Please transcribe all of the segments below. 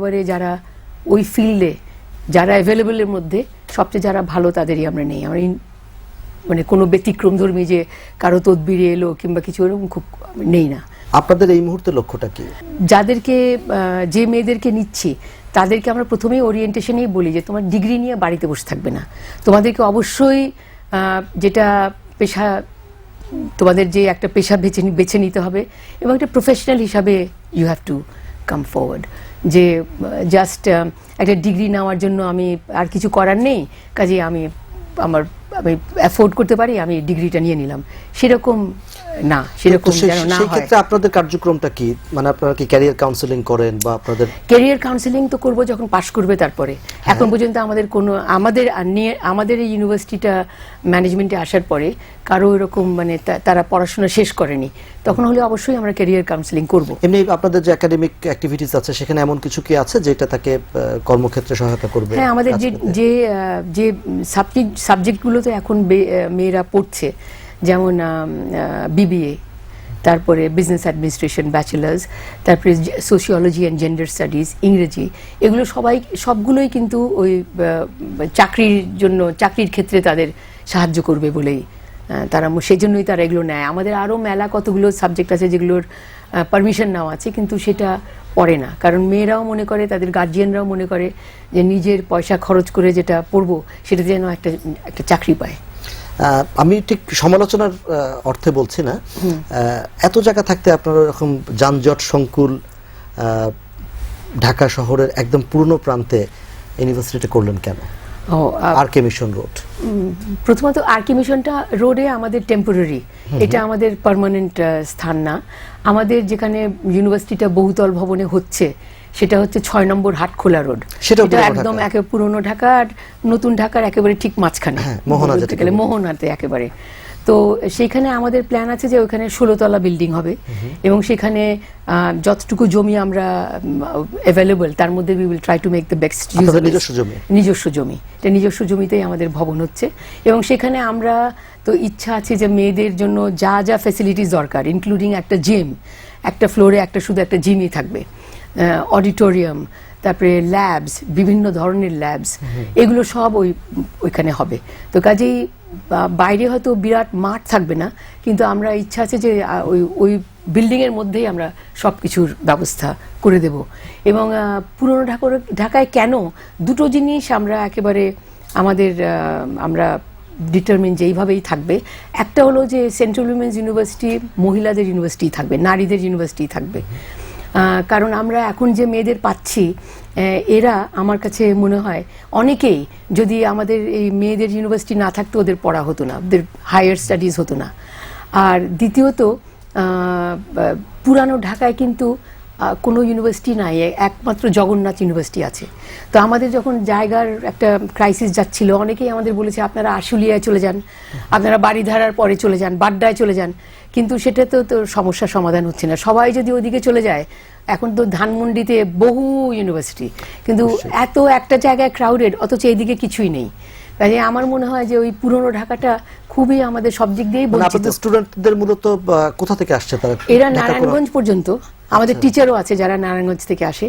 এবারে যারা ওই ফিল্ডে যারা অ্যাভেলেবলের মধ্যে সবচেয়ে যারা ভালো তাদেরই আমরা নেই। আমরা মানে কোনো ব্যতিক্রমধর্মী যে কারো তদবিরে এলো কিংবা কিছু এরকম খুব নেই না। আপনাদের এই মুহূর্তে লক্ষ্যটা কি? যাদেরকে যে মেয়েদেরকে নিচ্ছি তাদেরকে আমরা প্রথমেই ওরিয়েন্টেশনেই বলি যে তোমার ডিগ্রি নিয়ে বাড়িতে বসে থাকবে না, তোমাদেরকে অবশ্যই যেটা পেশা, তোমাদের যে একটা পেশা বেছে নিতে হবে এবং একটা প্রফেশনাল হিসাবে you have to come forward. যে জাস্ট একটা ডিগ্রি নেওয়ার জন্য আমি আর কিছু করার নেই, কাজে আমি অ্যাফোর্ড করতে পারি, আমি ডিগ্রিটা নিয়ে নিলাম, সেরকম না। সেরকম যেন না হয়। সেই ক্ষেত্রে আপনাদের কার্যক্রমটা কি? মানে আপনারা কি ক্যারিয়ার কাউন্সেলিং করেন বা আপনাদের? ক্যারিয়ার কাউন্সেলিং তো করব যখন পাশ করবে তারপরে। এখন পর্যন্ত আমাদের এই ইউনিভার্সিটিটা ম্যানেজমেন্টে আসার পরে কারো এরকম মানে তারা পড়াশোনা শেষ করেনি, তখন হলে অবশ্যই আমরা ক্যারিয়ার কাউন্সেলিং করব। এমনি আপনাদের যে একাডেমিক অ্যাক্টিভিটিস আছে সেখানে এমন কিছু কি আছে যেটা তাকে কর্মক্ষেত্রে সহায়তা করবে? হ্যাঁ, আমাদের যে সাবজেক্টগুলোতে এখন মেয়েরা পড়ছে, যেমন বিবিএ, তারপরে বিজনেস অ্যাডমিনিস্ট্রেশন ব্যাচেলার্স, তারপরে সোশিওলজি অ্যান্ড জেন্ডার স্টাডিজ, ইংরেজি, এগুলো সবগুলোই কিন্তু ওই চাকরির ক্ষেত্রে তাদের সাহায্য করবে বলেই তারা, সেই জন্যই তারা এগুলো নেয়। আমাদের আরও মেলা কতগুলো সাবজেক্ট আছে যেগুলোর পারমিশন নেওয়া আছে, কিন্তু সেটা পড়ে না, কারণ মেয়েরাও মনে করে, তাদের গার্জিয়ানরাও মনে করে যে নিজের পয়সা খরচ করে যেটা পড়বো সেটা যেন একটা চাকরি পায়। আমি ঠিক সমালোচনার অর্থে বলছি না, এত জায়গা থাকতে আপনারা এরকম যানজট সংকুল ঢাকা শহরের একদম পূর্ণ প্রান্তে ইউনিভার্সিটিটা করলেন কেন? আরকে মিশন রোড, প্রথমত আরকে মিশনটা রোডে আমাদের টেম্পোরারি, এটা আমাদের পার্মানেন্ট স্থান না। আমাদের যেখানে ইউনিভার্সিটিটা বহুতল ভবনে হচ্ছে সেটা হচ্ছে ৬ নম্বর হাটখোলা রোড, সেটা একদম একেবারে পুরনো ঢাকা আর নতুন ঢাকার একেবারে ঠিক মাঝখানে, মোহনাতে একেবারে। তো সেখানে আমাদের প্ল্যান আছে যে ওইখানে ১৬ তলা বিল্ডিং হবে এবং সেখানে যতটুকু জমি আমরা অ্যাভেলেবল তার মধ্যে we will try to make the best use. নিজস্ব জমি, এটা নিজস্ব জমিতেই আমাদের ভবন হচ্ছে এবং সেখানে আমরা তো ইচ্ছা আছে যে মেয়েদের জন্য যা যা ফ্যাসিলিটিস দরকার, ইনক্লুডিং একটা জিম, একটা ফ্লোরে শুধু একটা জিমই থাকবে, অডিটোরিয়াম, তারপরে ল্যাবস, বিভিন্ন ধরনের ল্যাবস, এগুলো সব ওইখানে হবে। তো কাজেই বাইরে হয়তো বিরাট মাঠ থাকবে না, কিন্তু আমরা ইচ্ছা আছে যে ওই বিল্ডিংয়ের মধ্যেই আমরা সব কিছুর ব্যবস্থা করে দেব। এবং পুরনো ঢাকায় কেন দুটো জিনিস আমরা একেবারে আমরা ডিটারমিন যে এইভাবেই থাকবে। একটা হলো যে সেন্ট্রাল উইমেন্স ইউনিভার্সিটি মহিলাদের ইউনিভার্সিটি থাকবে, নারীদের ইউনিভার্সিটি থাকবে, কারণ আমরা এখন যে মেয়েদের পাচ্ছি এরা আমার কাছে মনে হয় অনেকেই, যদি আমাদের এই মেয়েদের ইউনিভার্সিটি না থাকতো ওদের পড়া হতো না, ওদের হায়ার স্টাডিজ হতো না। আর দ্বিতীয়ত পুরানো ঢাকায় কিন্তু কোনো ইউনিভার্সিটি নাই, একমাত্র জগন্নাথ ইউনিভার্সিটি আছে। তো আমাদের যখন জায়গার একটা ক্রাইসিস যাচ্ছিল, অনেকেই আমাদের বলেছে আপনারা আশুলিয়ায় চলে যান, আপনারা বাড়িধারার পরে চলে যান, বাড্ডায় চলে যান, কিন্তু সেটা তো সমস্যার সমাধান হচ্ছে না। সবাই যদি ওদিকে চলে যায়, এখন তো ধানমন্ডিতে বহু ইউনিভার্সিটি, কিন্তু এত একটা জায়গায় ক্রাউডেড, অথচ এইদিকে কিছুই নেই। তাই আমার মনে হয় যে ওই পুরনো ঢাকাটা খুবই আমাদের সব দিক দিয়েই বঞ্চিত। স্টুডেন্টদের মূলত কোথা থেকে আসছে তারা? এরা নারায়ণগঞ্জ পর্যন্ত, আমাদের টিচারও আছে যারা নারায়ণগঞ্জ থেকে আসে।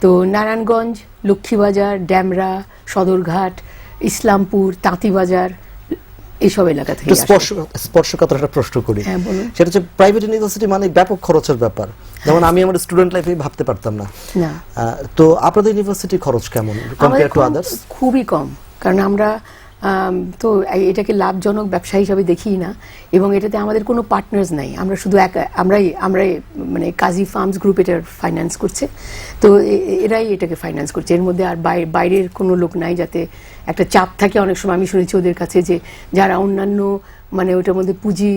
তো নারায়ণগঞ্জ, লক্ষ্মীবাজার, ড্যামরা, সদরঘাট, ইসলামপুর, তাঁতিবাজার, এইসব এলাকা থেকে। স্পর্শকাতর একটা প্রশ্ন করি, সেটা হচ্ছে প্রাইভেট ইউনিভার্সিটি মানে ব্যাপক খরচের ব্যাপার, যেমন আমি আমার স্টুডেন্ট লাইফে ভাবতে পারতাম না। তো আপনাদের ইউনিভার্সিটি খরচ কেমন কম্পেয়ার টু আদার্স? খুবই কম, কারণ আমরা তো এটাকে লাভজনক ব্যবসা হিসাবে দেখি না, এবং এটাতে আমাদের কোনো পার্টনার্স নাই। আমরা শুধু আমরাই মানে কাজী ফার্মস গ্রুপ এটার ফাইন্যান্স করছে, তো এরাই এটাকে ফাইন্যান্স করছে। এর মধ্যে আর বাইরের কোনো লোক নাই, যাতে একটা চাপ থাকে অনেক সময়। আমি শুনেছি ওদের কাছে যে যারা অন্যান্য মানে ওটার মধ্যে পুঁজি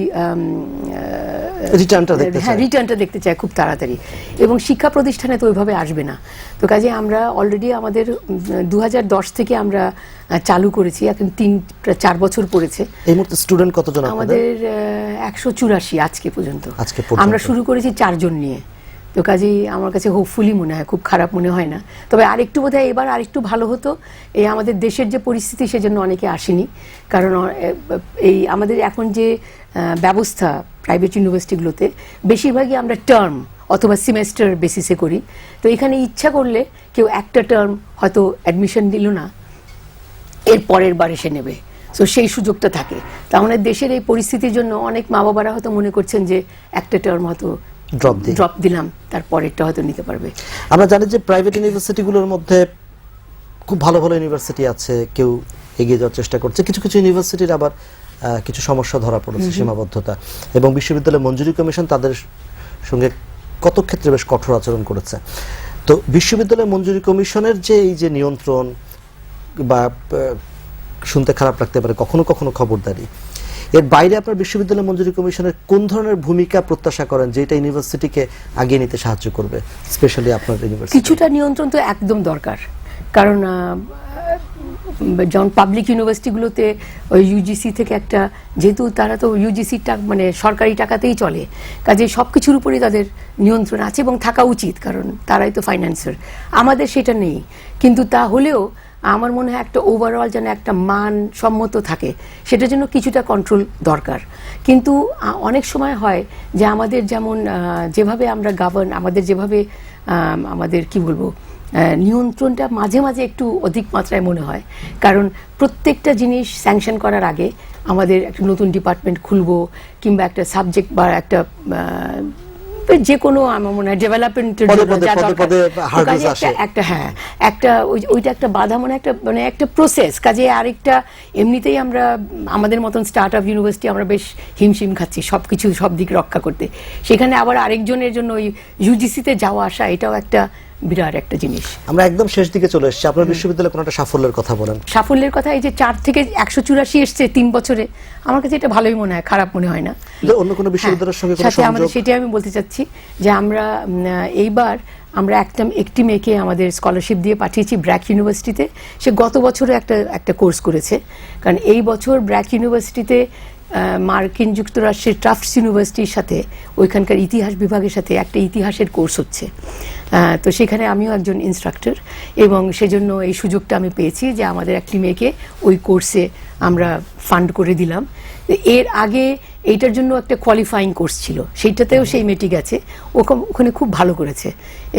রিটার্নটা দেখতে চায় খুব তাড়াতাড়ি, এবং শিক্ষা প্রতিষ্ঠানে তো ওইভাবে আসবে না। তো কাজে আমরা অলরেডি আমাদের 2010 থেকে আমরা চালু করেছি, এখন 4 বছর পড়েছে। এই মুহূর্তে স্টুডেন্ট কতজন? আমাদের 184 আজকে পর্যন্ত। আমরা শুরু করেছি 4 জন নিয়ে। তো কাজেই আমার কাছে হোপফুলি মনে হয়, খুব খারাপ মনে হয় না। তবে আরেকটু বোধহয় এবার আরেকটু ভালো হতো, এই আমাদের দেশের যে পরিস্থিতি সেজন্য অনেকে আসেনি, কারণ এই আমাদের এখন যে ব্যবস্থা প্রাইভেট ইউনিভার্সিটিগুলোতে বেশিরভাগই আমরা টার্ম অথবা সেমেস্টার বেসিসে করি। তো এখানে ইচ্ছা করলে কেউ একটা টার্ম হয়তো অ্যাডমিশন দিল না, এর পরের বার এসে নেবে, তো সেই সুযোগটা থাকে। তা আমাদের দেশের এই পরিস্থিতির জন্য অনেক মা বাবারা হয়তো মনে করছেন যে একটা টার্ম হয়তো ড্রপ দিলাম, তার পরেরটা হয়তো নিতে পারবে। আমরা জানি যে প্রাইভেট ইউনিভার্সিটিগুলোর মধ্যে খুব ভালো ভালো ইউনিভার্সিটি আছে, কেউ এগিয়ে যাওয়ার চেষ্টা করছে, কিছু কিছু ইউনিভার্সিটির আবার কিছু সমস্যা ধরা পড়েছে, সীমাবদ্ধতা, এবং বিশ্ববিদ্যালয় মঞ্জুরি কমিশন তাদের সঙ্গে কত ক্ষেত্রে বেশ কঠোর আচরণ করেছে। তো বিশ্ববিদ্যালয় মঞ্জুরি কমিশনের যে এই যে নিয়ন্ত্রণ বা শুনতে খারাপ লাগতে পারে কখনো কখনো খবরদারি, এর বাইরে আপনার বিশ্ববিদ্যালয় মঞ্জুরি কমিশনের কোন ধরনের ভূমিকা প্রত্যাশা করেন যেটা ইউনিভার্সিটিকে আগিয়ে নিতে সাহায্য করবে, স্পেশালি আপনার ইউনিভার্সিটি? কিছুটা নিয়ন্ত্রণ তো একদম দরকার, কারণ যেমন পাবলিক ইউনিভার্সিটিগুলোতে ওই ইউজিসি থেকে একটা, যেহেতু তারা তো ইউজিসির মানে সরকারি টাকাতেই চলে, কাজে সব কিছুর উপরেই তাদের নিয়ন্ত্রণ আছে এবং থাকা উচিত, কারণ তারাই তো ফাইন্যান্সার। আমাদের সেটা নেই, কিন্তু তা হলেও আমার মনে হয় একটা ওভারঅল যেন একটা মান সম্মত থাকে, সেটার জন্য কিছুটা কন্ট্রোল দরকার। কিন্তু অনেক সময় হয় যে আমাদের যেমন যেভাবে আমরা আমাদের যেভাবে আমাদের কি বলবো নিয়ন্ত্রণটা মাঝে মাঝে একটু অধিক মাত্রায় মনে হয়, কারণ প্রত্যেকটা জিনিস স্যাংশন করার আগে আমাদের একটা নতুন ডিপার্টমেন্ট খুলবো কিংবা একটা সাবজেক্ট বা একটা যে কোনো আমার মনে হয় ডেভেলপমেন্টের জন্য যা দরকার একটা একটা ওইটা একটা বাধা, মানে একটা প্রসেস। কাজে আরেকটা এমনিতেই আমরা আমাদের মতন স্টার্ট আপ ইউনিভার্সিটি আমরা বেশ হিমশিম খাচ্ছি সবকিছু সব দিক রক্ষা করতে, সেখানে আবার আরেকজনের জন্য ওই ইউজিসিতে যাওয়া আসা, এটাও একটা বিরাট একটা জিনিস। আমরা একদম শেষ দিকে চলে এসেছি, আপনার বিশ্ববিদ্যালয়ে কোনো একটা সাফল্যের কথা বলেন। সাফল্যের কথা, এই যে 4 থেকে 184 এসছে 3 বছরে, আমার কাছে এটা ভালোই মনে হয়, খারাপ মনে হয় না। অন্য কোনো বিশ্ববিদ্যালয়ের সঙ্গে কোনো আমাদের সেটাই আমি বলতে চাচ্ছি যে আমরা এইবার আমরা একটি মেয়েকে আমাদের স্কলারশিপ দিয়ে পাঠিয়েছি ব্র্যাক ইউনিভার্সিটিতে। সে গত বছরও একটা কোর্স করেছে, কারণ এই বছর ব্র্যাক ইউনিভার্সিটিতে মার্কিন যুক্তরাষ্ট্রের টাফটস ইউনিভার্সিটির সাথে ওইখানকার ইতিহাস বিভাগের সাথে একটা ইতিহাসের কোর্স হচ্ছে। তো সেখানে আমিও একজন ইনস্ট্রাক্টর, এবং সেজন্য এই সুযোগটা আমি পেয়েছি যে আমাদের একটি মেয়েকে ওই কোর্সে আমরা ফান্ড করে দিলাম। এর আগে এইটার জন্য একটা কোয়ালিফাইং কোর্স ছিল, সেইটাতেও সেই মেয়েটি গেছে, ওখানে খুব ভালো করেছে,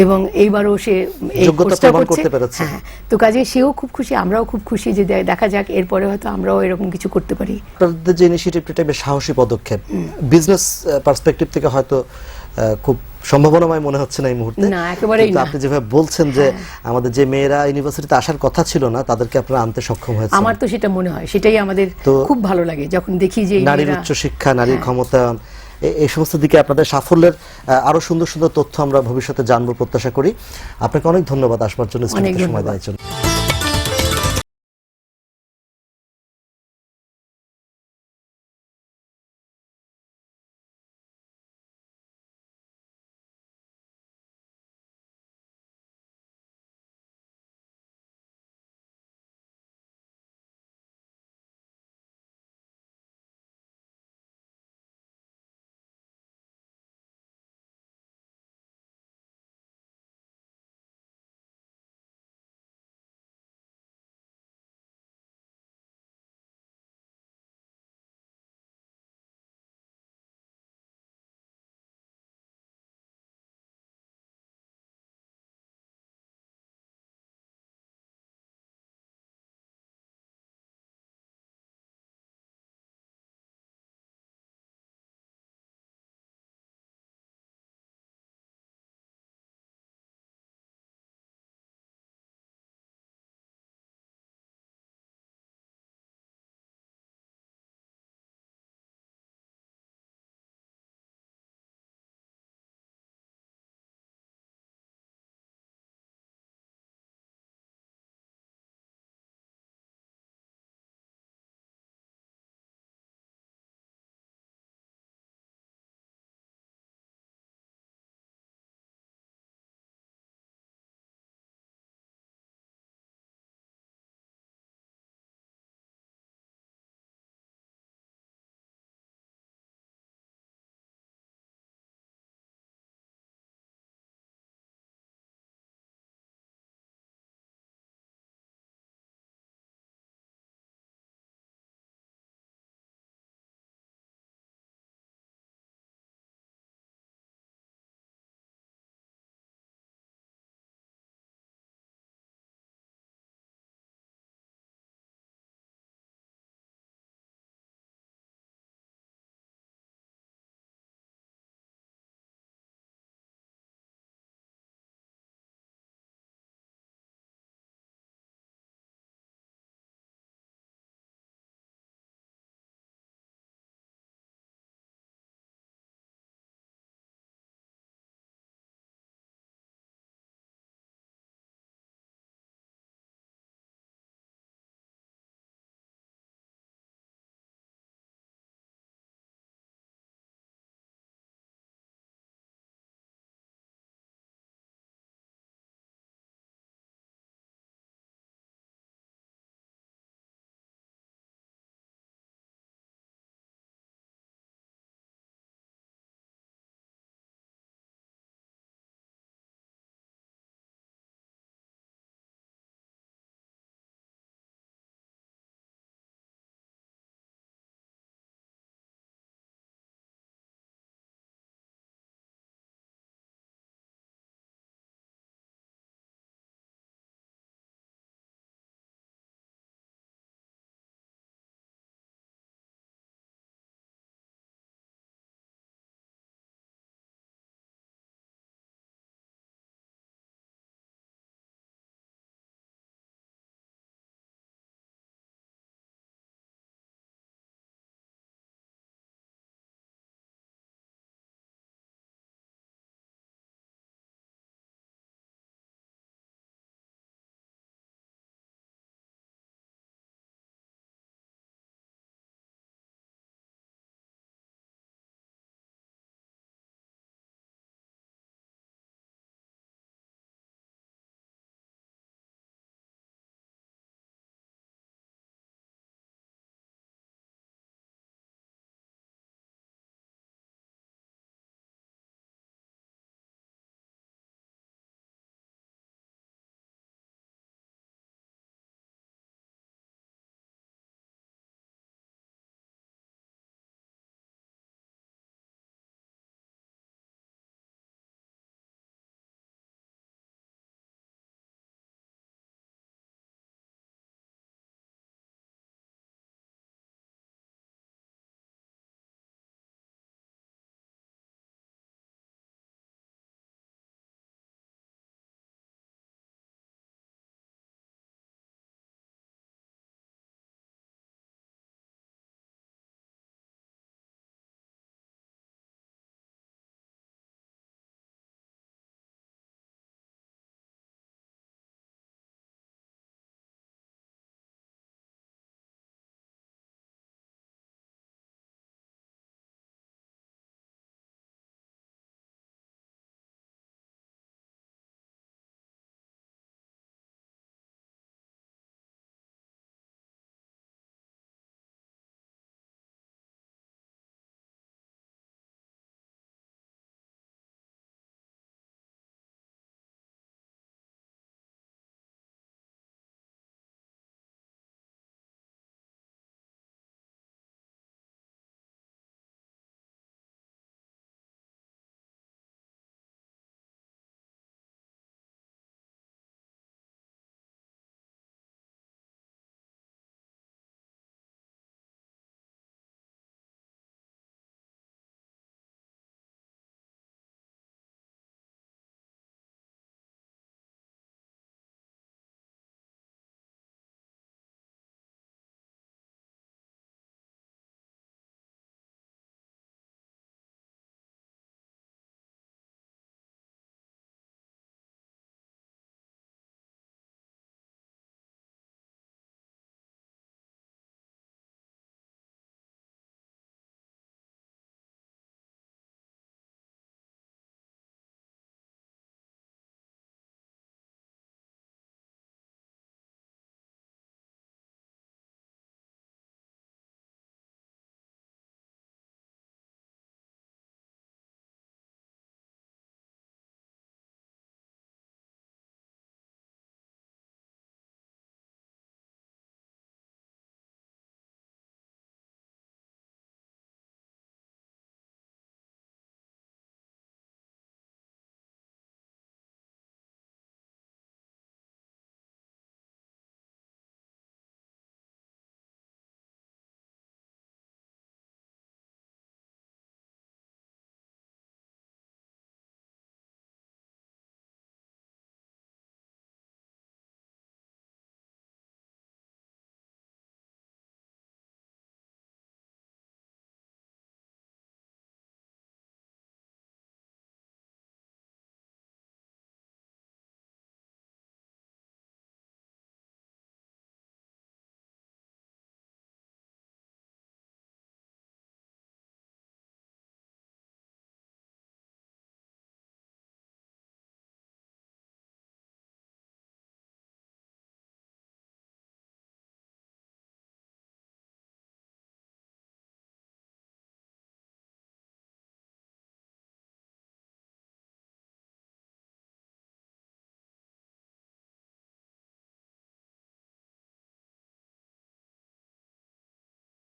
এবং এইবারও সে এই কোর্সটা করতে পেরেছে। হ্যাঁ, তো কাজে সেও খুব খুশি, আমরাও খুব খুশি যে দেখা যাক এরপরে হয়তো আমরাও এরকম কিছু করতে পারি। আপনাদের যে ইনিশিয়েটিভটা বেশ সাহসী পদক্ষেপ, বিজনেস পার্সপেক্টিভ থেকে হয়তো খুব সম্ভাবনাময় মনে হচ্ছে না এই মুহূর্তে। না, একেবারেই না। আপনি যেভাবে বলছেন যে আমাদের যে মেয়েরা ইউনিভার্সিটিতে আসার কথা ছিল না তাদেরকে আপনারা আনতে সক্ষম হয়েছে, আমার তো সেটা মনে হয়, সেটাই আমাদের খুব ভালো লাগে যখন দেখি যে নারীর উচ্চ শিক্ষা, নারীর ক্ষমতায়ন, এই সমস্ত দিকে আপনাদের সাফল্যের আরো সুন্দর সুন্দর তথ্য আমরা ভবিষ্যতে জানবো প্রত্যাশা করি। আপনাকে অনেক ধন্যবাদ আসবার জন্য, সময় দেওয়ার জন্য।